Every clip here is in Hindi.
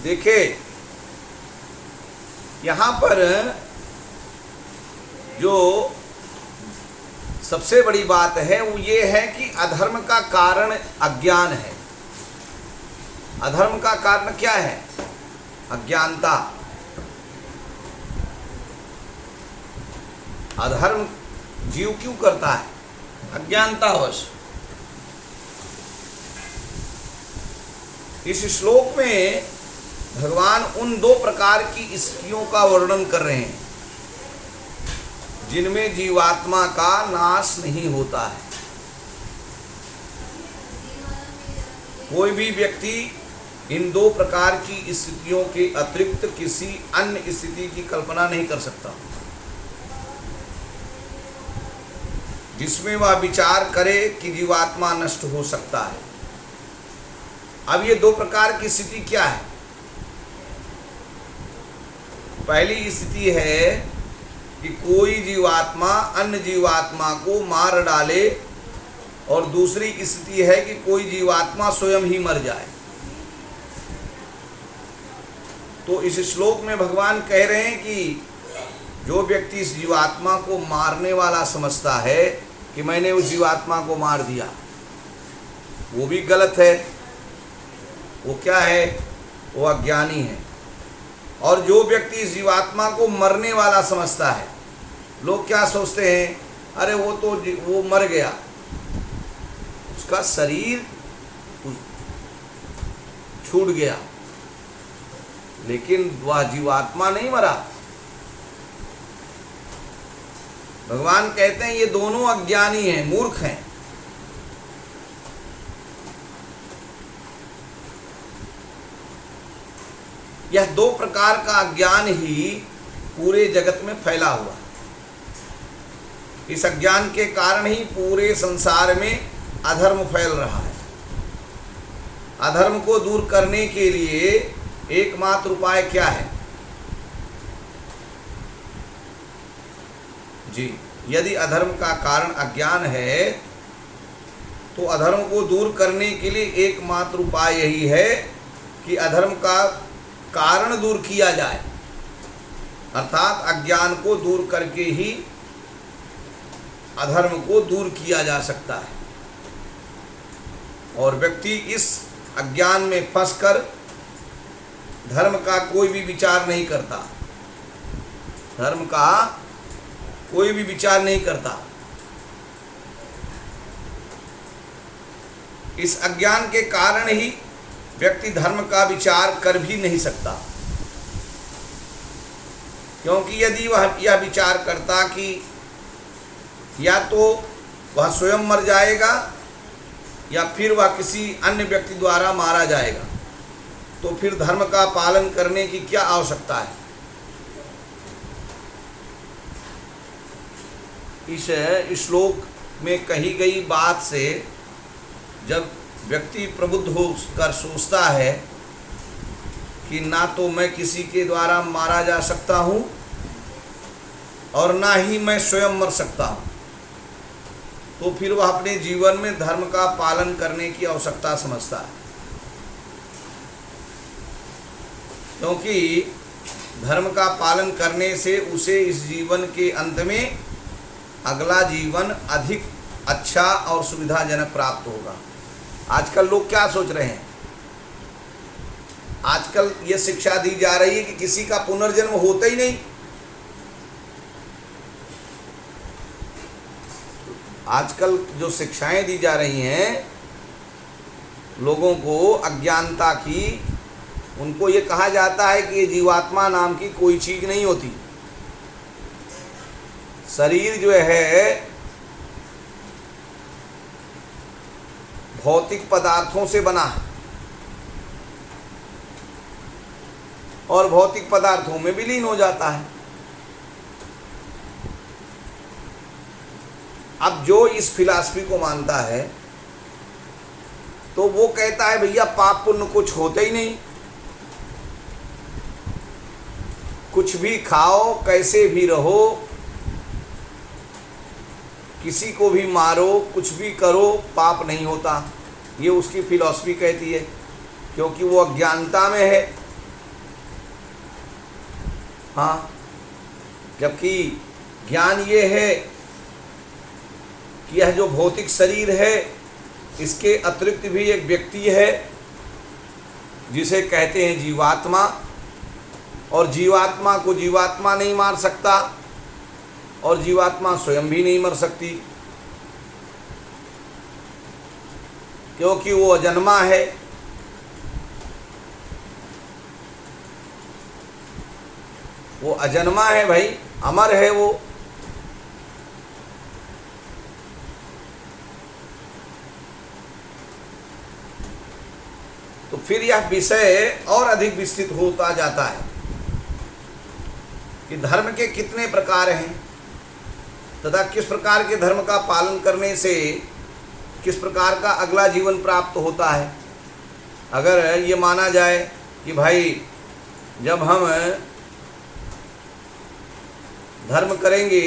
देखिए, यहाँ पर जो सबसे बड़ी बात है वो ये है कि अधर्म का कारण अज्ञान है। अधर्म का कारण क्या है? अज्ञानता। अधर्म जीव क्यों करता है? अज्ञानतावश। इस श्लोक में भगवान उन दो प्रकार की स्थितियों का वर्णन कर रहे हैं जिनमें जीवात्मा का नाश नहीं होता है। कोई भी व्यक्ति इन दो प्रकार की स्थितियों के अतिरिक्त किसी अन्य स्थिति की कल्पना नहीं कर सकता जिसमें वह विचार करे कि जीवात्मा नष्ट हो सकता है। अब ये दो प्रकार की स्थिति क्या है? पहली स्थिति है कि कोई जीवात्मा अन्य जीवात्मा को मार डाले, और दूसरी स्थिति है कि कोई जीवात्मा स्वयं ही मर जाए। तो इस श्लोक में भगवान कह रहे हैं कि जो व्यक्ति इस जीवात्मा को मारने वाला समझता है कि मैंने उस जीवात्मा को मार दिया, वो भी गलत है। वो क्या है? वो अज्ञानी है। और जो व्यक्ति इस जीवात्मा को मरने वाला समझता है, लोग क्या सोचते हैं? अरे वो मर गया, उसका शरीर छूट गया, लेकिन वह जीवात्मा नहीं मरा। भगवान कहते हैं ये दोनों अज्ञानी हैं, मूर्ख हैं। यह दो प्रकार का अज्ञान ही पूरे जगत में फैला हुआ। इस अज्ञान के कारण ही पूरे संसार में अधर्म फैल रहा है। अधर्म को दूर करने के लिए एकमात्र उपाय क्या है? जी, यदि अधर्म का कारण अज्ञान है तो अधर्म को दूर करने के लिए एकमात्र उपाय यही है कि अधर्म का कारण दूर किया जाए, अर्थात अज्ञान को दूर करके ही अधर्म को दूर किया जा सकता है। और व्यक्ति इस अज्ञान में फंसकर धर्म का कोई भी विचार नहीं करता, धर्म का कोई भी विचार नहीं करता। इस अज्ञान के कारण ही व्यक्ति धर्म का विचार कर भी नहीं सकता, क्योंकि यदि वह यह विचार करता कि या तो वह स्वयं मर जाएगा या फिर वह किसी अन्य व्यक्ति द्वारा मारा जाएगा, तो फिर धर्म का पालन करने की क्या आवश्यकता है? इस श्लोक में कही गई बात से जब व्यक्ति प्रबुद्ध होकर सोचता है कि ना तो मैं किसी के द्वारा मारा जा सकता हूँ और ना ही मैं स्वयं मर सकता हूँ, तो फिर वह अपने जीवन में धर्म का पालन करने की आवश्यकता समझता है। क्योंकि धर्म का पालन करने से उसे इस जीवन के अंत में अगला जीवन अधिक अच्छा और सुविधाजनक प्राप्त होगा। आजकल लोग क्या सोच रहे हैं? आजकल ये शिक्षा दी जा रही है कि किसी का पुनर्जन्म होता ही नहीं। आजकल जो शिक्षाएं दी जा रही हैं लोगों को अज्ञानता की, उनको ये कहा जाता है कि ये जीवात्मा नाम की कोई चीज नहीं होती। शरीर जो है भौतिक पदार्थों से बना है और भौतिक पदार्थों में विलीन हो जाता है। अब जो इस फिलॉसफी को मानता है तो वो कहता है भैया पाप पुण्य कुछ होता ही नहीं, कुछ भी खाओ, कैसे भी रहो, किसी को भी मारो, कुछ भी करो, पाप नहीं होता। ये उसकी फिलॉसफी कहती है, क्योंकि वो अज्ञानता में है। हाँ, जबकि ज्ञान ये है कि यह जो भौतिक शरीर है इसके अतिरिक्त भी एक व्यक्ति है जिसे कहते हैं जीवात्मा, और जीवात्मा को जीवात्मा नहीं मार सकता और जीवात्मा स्वयं भी नहीं मर सकती, क्योंकि वो अजन्मा है। वो अजन्मा है भाई, अमर है वो। तो फिर यह विषय और अधिक विस्तृत होता जाता है कि धर्म के कितने प्रकार हैं तथा किस प्रकार के धर्म का पालन करने से किस प्रकार का अगला जीवन प्राप्त होता है। अगर ये माना जाए कि भाई जब हम धर्म करेंगे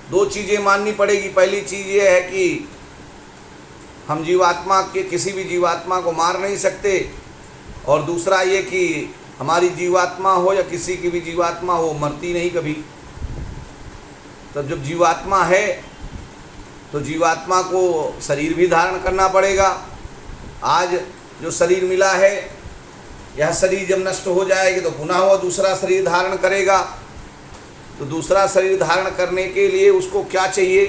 दो चीज़ें माननी पड़ेगी। पहली चीज़ ये है कि हम जीवात्मा के किसी भी जीवात्मा को मार नहीं सकते, और दूसरा ये कि हमारी जीवात्मा हो या किसी की भी जीवात्मा हो मरती नहीं कभी। तब जब जीवात्मा है तो जीवात्मा को शरीर भी धारण करना पड़ेगा। आज जो शरीर मिला है, यह शरीर जब नष्ट हो जाएगी तो पुनः वह दूसरा शरीर धारण करेगा। तो दूसरा शरीर धारण करने के लिए उसको क्या चाहिए?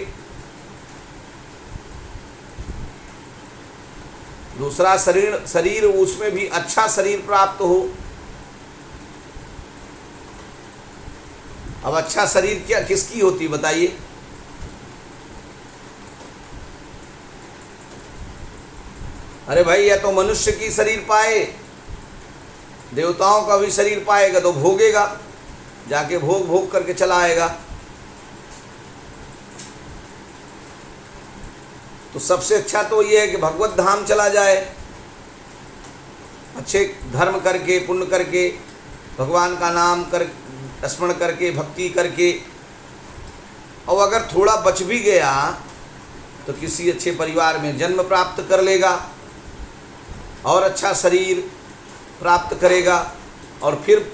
दूसरा शरीर उसमें भी अच्छा शरीर प्राप्त हो। अब अच्छा शरीर क्या किसकी होती बताइए? अरे भाई, या तो मनुष्य की शरीर पाए, देवताओं का भी शरीर पाएगा तो भोगेगा, जाके भोग भोग करके चला आएगा। तो सबसे अच्छा तो ये है कि भगवत धाम चला जाए, अच्छे धर्म करके पुण्य करके भगवान का नाम कर स्मरण करके भक्ति करके, और अगर थोड़ा बच भी गया तो किसी अच्छे परिवार में जन्म प्राप्त कर लेगा और अच्छा शरीर प्राप्त करेगा, और फिर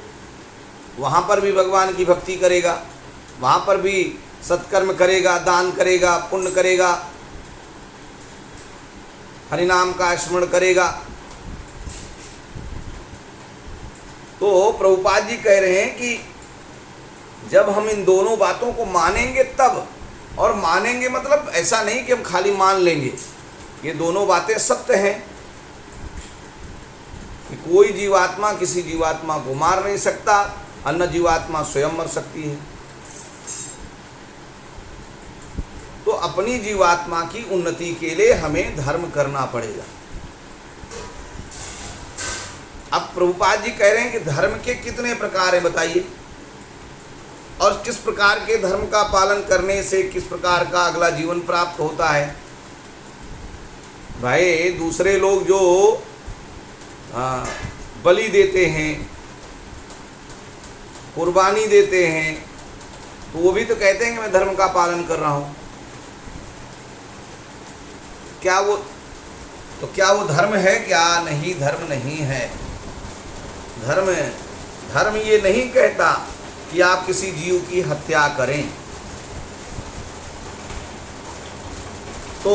वहाँ पर भी भगवान की भक्ति करेगा, वहाँ पर भी सत्कर्म करेगा, दान करेगा, पुण्य करेगा, हरिनाम का स्मरण करेगा। तो प्रभुपाद जी कह रहे हैं कि जब हम इन दोनों बातों को मानेंगे तब, और मानेंगे मतलब ऐसा नहीं कि हम खाली मान लेंगे, ये दोनों बातें सत्य हैं कि कोई जीवात्मा किसी जीवात्मा को मार नहीं सकता, अन्य जीवात्मा स्वयं मर सकती है। तो अपनी जीवात्मा की उन्नति के लिए हमें धर्म करना पड़ेगा। अब प्रभुपाद जी कह रहे हैं कि धर्म के कितने प्रकार हैं बताइए, और किस प्रकार के धर्म का पालन करने से किस प्रकार का अगला जीवन प्राप्त होता है। भाई दूसरे लोग जो बलि देते हैं, कुर्बानी देते हैं, तो वो भी तो कहते हैं कि मैं धर्म का पालन कर रहा हूँ। क्या वो धर्म है? क्या नहीं, धर्म नहीं है। धर्म ये नहीं कहता कि आप किसी जीव की हत्या करें। तो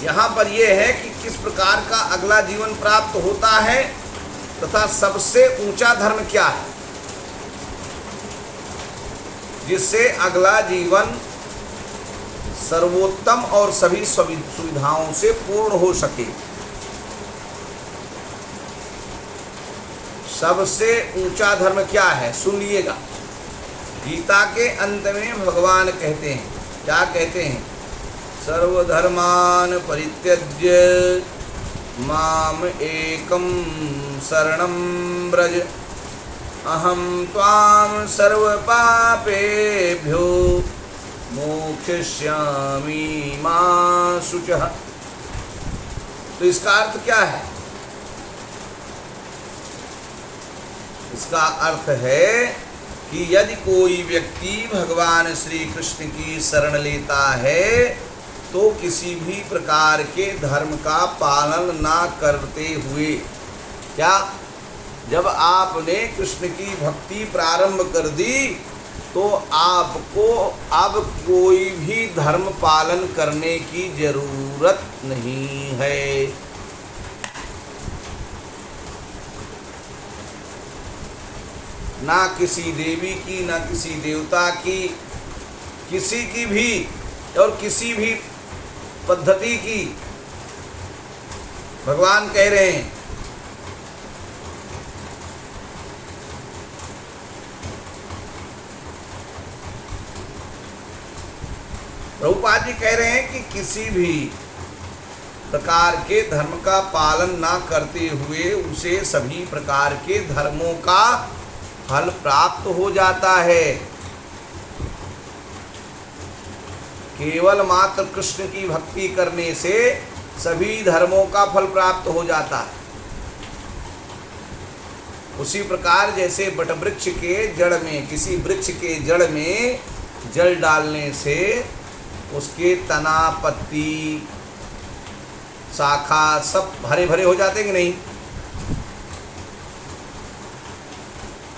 यहाँ पर यह है कि किस प्रकार का अगला जीवन प्राप्त होता है तथा सबसे ऊंचा धर्म क्या है जिससे अगला जीवन सर्वोत्तम और सभी सुविधाओं से पूर्ण हो सके। सबसे ऊंचा धर्म क्या है? सुनिएगा, गीता के अंत में भगवान कहते हैं, क्या कहते हैं? सर्वधर्मान परित्यज्य माम एकम शरणं व्रज अहम त्वां सर्व पापेभ्यो मोक्षयिष्यामि मा शुचः। तो इसका अर्थ क्या है? इसका अर्थ है कि यदि कोई व्यक्ति भगवान श्री कृष्ण की शरण लेता है तो किसी भी प्रकार के धर्म का पालन ना करते हुए, क्या, जब आपने कृष्ण की भक्ति प्रारंभ कर दी तो आपको अब कोई भी धर्म पालन करने की जरूरत नहीं है। ना किसी देवी की, ना किसी देवता की, किसी की भी और किसी भी पद्धति की। भगवान कह रहे हैं प्रभुपाद जी कह रहे हैं कि किसी भी प्रकार के धर्म का पालन ना करते हुए उसे सभी प्रकार के धर्मों का फल प्राप्त हो जाता है। केवल मात्र कृष्ण की भक्ति करने से सभी धर्मों का फल प्राप्त हो जाता है। उसी प्रकार जैसे बटवृक्ष के जड़ में, किसी वृक्ष के जड़ में जल डालने से उसके तना, पत्ती, शाखा सब हरे भरे हो जाते कि नहीं,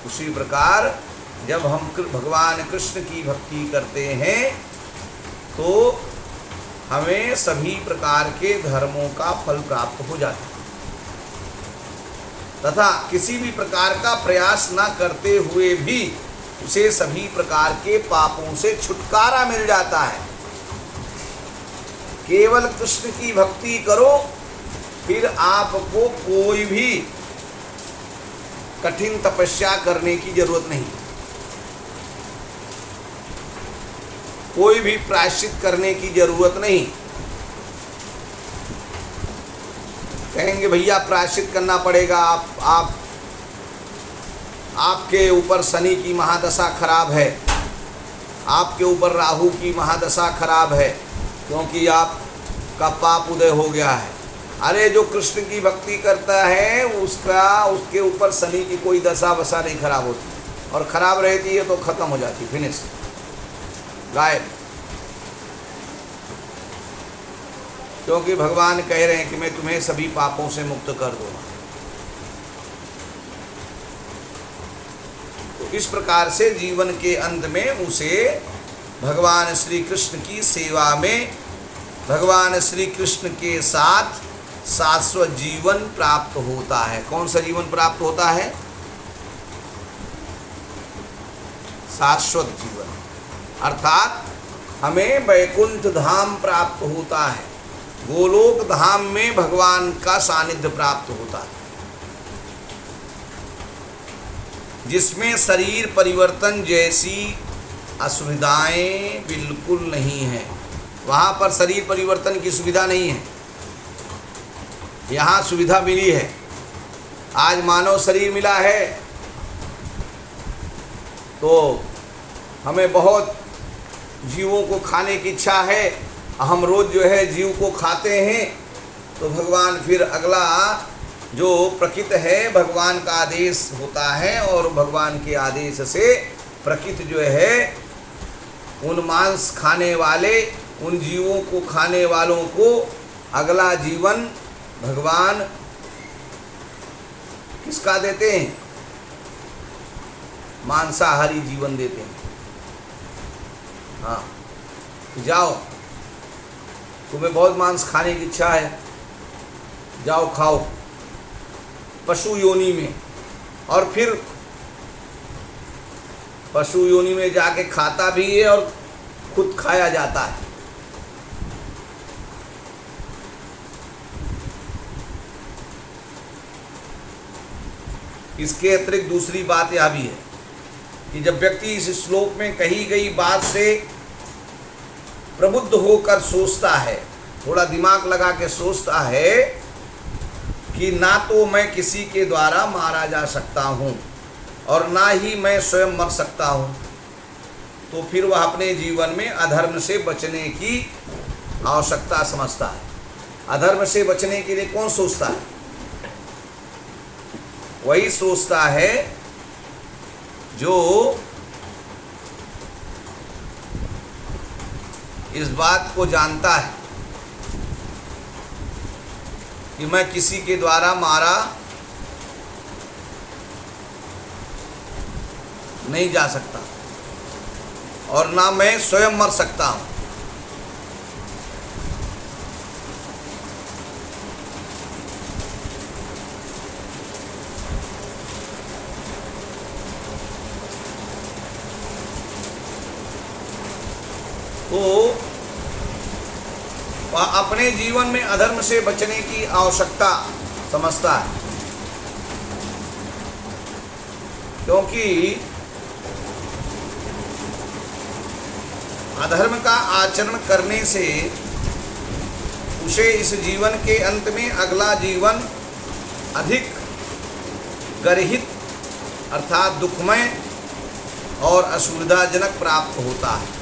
उसी प्रकार जब हम भगवान कृष्ण की भक्ति करते हैं तो हमें सभी प्रकार के धर्मों का फल प्राप्त हो जाता है तथा किसी भी प्रकार का प्रयास न करते हुए भी उसे सभी प्रकार के पापों से छुटकारा मिल जाता है। केवल कृष्ण की भक्ति करो, फिर आपको कोई भी कठिन तपस्या करने की जरूरत नहीं, कोई भी प्रायश्चित करने की जरूरत नहीं। कहेंगे भैया प्रायश्चित करना पड़ेगा, आपके ऊपर शनि की महादशा खराब है, आपके ऊपर राहु की महादशा खराब है, क्योंकि आपका पाप उदय हो गया है। अरे जो कृष्ण की भक्ति करता है उसके ऊपर शनि की कोई दशा वशा नहीं खराब होती, और खराब रहती है तो खत्म हो जाती, फिनिश, गायब। क्योंकि भगवान कह रहे हैं कि मैं तुम्हें सभी पापों से मुक्त कर दूंगा। तो इस प्रकार से जीवन के अंत में उसे भगवान श्री कृष्ण की सेवा में, भगवान श्री कृष्ण के साथ शाश्वत जीवन प्राप्त होता है। कौन सा जीवन प्राप्त होता है? शाश्वत जीवन, अर्थात हमें वैकुंठ धाम प्राप्त होता है, गोलोक धाम में भगवान का सानिध्य प्राप्त होता है, जिसमें शरीर परिवर्तन जैसी असुविधाएं बिल्कुल नहीं हैं। वहाँ पर शरीर परिवर्तन की सुविधा नहीं है, यहाँ सुविधा मिली है। आज मानव शरीर मिला है तो हमें बहुत जीवों को खाने की इच्छा है, हम रोज़ जो है जीव को खाते हैं, तो भगवान फिर अगला जो प्रकृति है भगवान का आदेश होता है, और भगवान के आदेश से प्रकृति जो है उन मांस खाने वाले, उन जीवों को खाने वालों को अगला जीवन भगवान किसका देते हैं? मांसाहारी जीवन देते हैं। हाँ, जाओ, तुम्हें बहुत मांस खाने की इच्छा है, जाओ खाओ पशु योनि में, और फिर पशु योनि में जाके खाता भी है और खुद खाया जाता है। इसके अतिरिक्त दूसरी बात यह भी है कि जब व्यक्ति इस श्लोक में कही गई बात से प्रबुद्ध होकर सोचता है, थोड़ा दिमाग लगा के सोचता है कि ना तो मैं किसी के द्वारा मारा जा सकता हूँ और ना ही मैं स्वयं मर सकता हूँ, तो फिर वह अपने जीवन में अधर्म से बचने की आवश्यकता समझता है। अधर्म से बचने के लिए कौन सोचता है? वही सोचता है जो इस बात को जानता है कि मैं किसी के द्वारा मारा नहीं जा सकता और ना मैं स्वयं मर सकता हूं। तो वह अपने जीवन में अधर्म से बचने की आवश्यकता समझता है, क्योंकि अधर्म का आचरण करने से उसे इस जीवन के अंत में अगला जीवन अधिक गर्हित अर्थात दुखमय और असुविधाजनक प्राप्त होता है।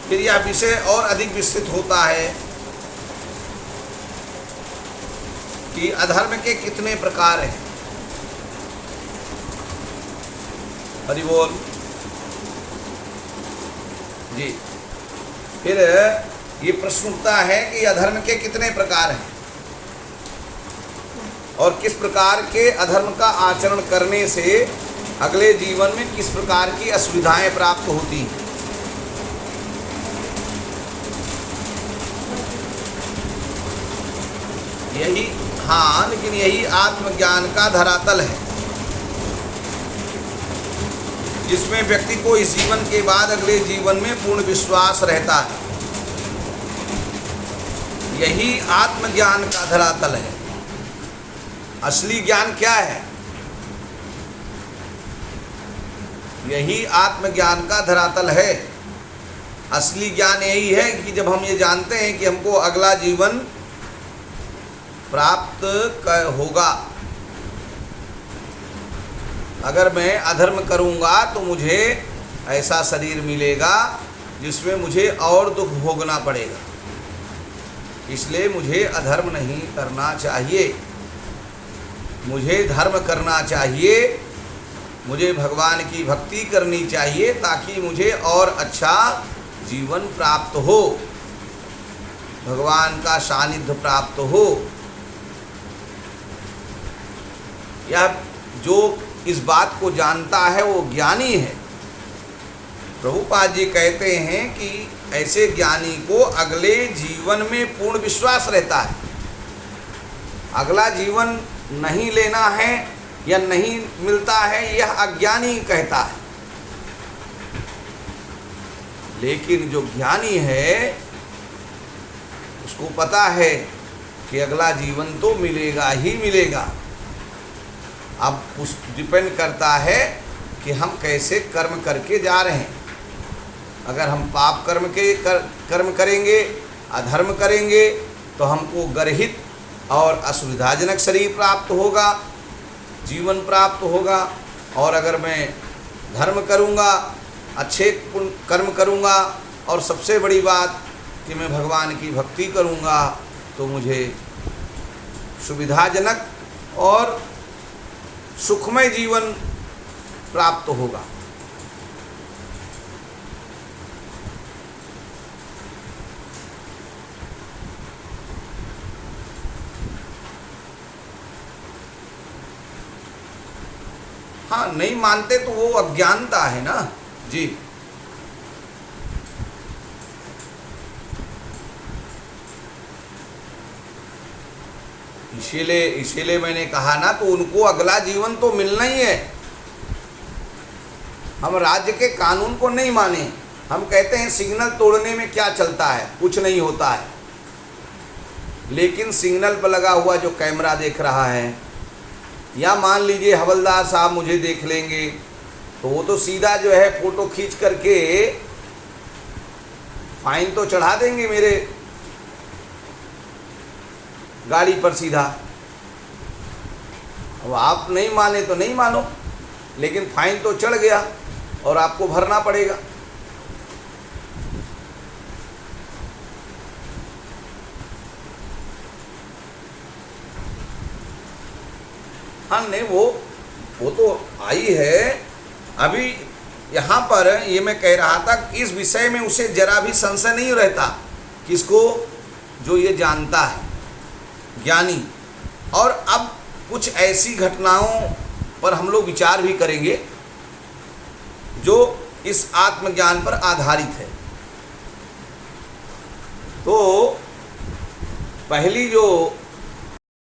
फिर यह विषय और अधिक विस्तृत होता है कि अधर्म के कितने प्रकार हैं। हरि बोल जी। फिर ये प्रश्न उठता है कि अधर्म के कितने प्रकार हैं और किस प्रकार के अधर्म का आचरण करने से अगले जीवन में किस प्रकार की असुविधाएं प्राप्त होती हैं। यही हाँ, लेकिन यही आत्मज्ञान का धरातल है जिसमें व्यक्ति को इस जीवन के बाद अगले जीवन में पूर्ण विश्वास रहता है। यही आत्मज्ञान का धरातल है। असली ज्ञान क्या है? यही आत्मज्ञान का धरातल है। असली ज्ञान यही है कि जब हम ये जानते हैं कि हमको अगला जीवन प्राप्त होगा, अगर मैं अधर्म करूंगा तो मुझे ऐसा शरीर मिलेगा जिसमें मुझे और दुख भोगना पड़ेगा, इसलिए मुझे अधर्म नहीं करना चाहिए, मुझे धर्म करना चाहिए, मुझे भगवान की भक्ति करनी चाहिए ताकि मुझे और अच्छा जीवन प्राप्त हो, भगवान का सानिध्य प्राप्त हो। यह जो इस बात को जानता है वो ज्ञानी है। प्रभुपाद जी कहते हैं कि ऐसे ज्ञानी को अगले जीवन में पूर्ण विश्वास रहता है। अगला जीवन नहीं लेना है या नहीं मिलता है यह अज्ञानी कहता है, लेकिन जो ज्ञानी है उसको पता है कि अगला जीवन तो मिलेगा ही मिलेगा। अब उस डिपेंड करता है कि हम कैसे कर्म करके जा रहे हैं। अगर हम पाप कर्म करेंगे, अधर्म करेंगे तो हमको गर्हित और असुविधाजनक शरीर प्राप्त होगा, जीवन प्राप्त होगा। और अगर मैं धर्म करूँगा, अच्छे कर्म करूँगा और सबसे बड़ी बात कि मैं भगवान की भक्ति करूँगा तो मुझे सुविधाजनक और सुखमय जीवन प्राप्त होगा। हाँ, नहीं मानते तो वो अज्ञानता है ना जी। इसीलिए मैंने कहा ना, तो उनको अगला जीवन तो मिलना ही है। हम राज्य के कानून को नहीं माने। हम कहते हैं सिग्नल तोड़ने में क्या चलता है, कुछ नहीं होता है, लेकिन सिग्नल पर लगा हुआ जो कैमरा देख रहा है, या मान लीजिए हवलदार साहब मुझे देख लेंगे तो वो तो सीधा जो है फोटो खींच करके फाइन तो चढ़ा देंगे मेरे गाड़ी पर सीधा। अब आप नहीं माने तो नहीं मानो, लेकिन फाइन तो चढ़ गया और आपको भरना पड़ेगा। हाँ नहीं, वो तो आई है। अभी यहाँ पर ये मैं कह रहा था कि इस विषय में उसे जरा भी संशय नहीं रहता, किसको, जो ये जानता है, ज्ञानी। और अब कुछ ऐसी घटनाओं पर हम लोग विचार भी करेंगे जो इस आत्मज्ञान पर आधारित है। तो पहली जो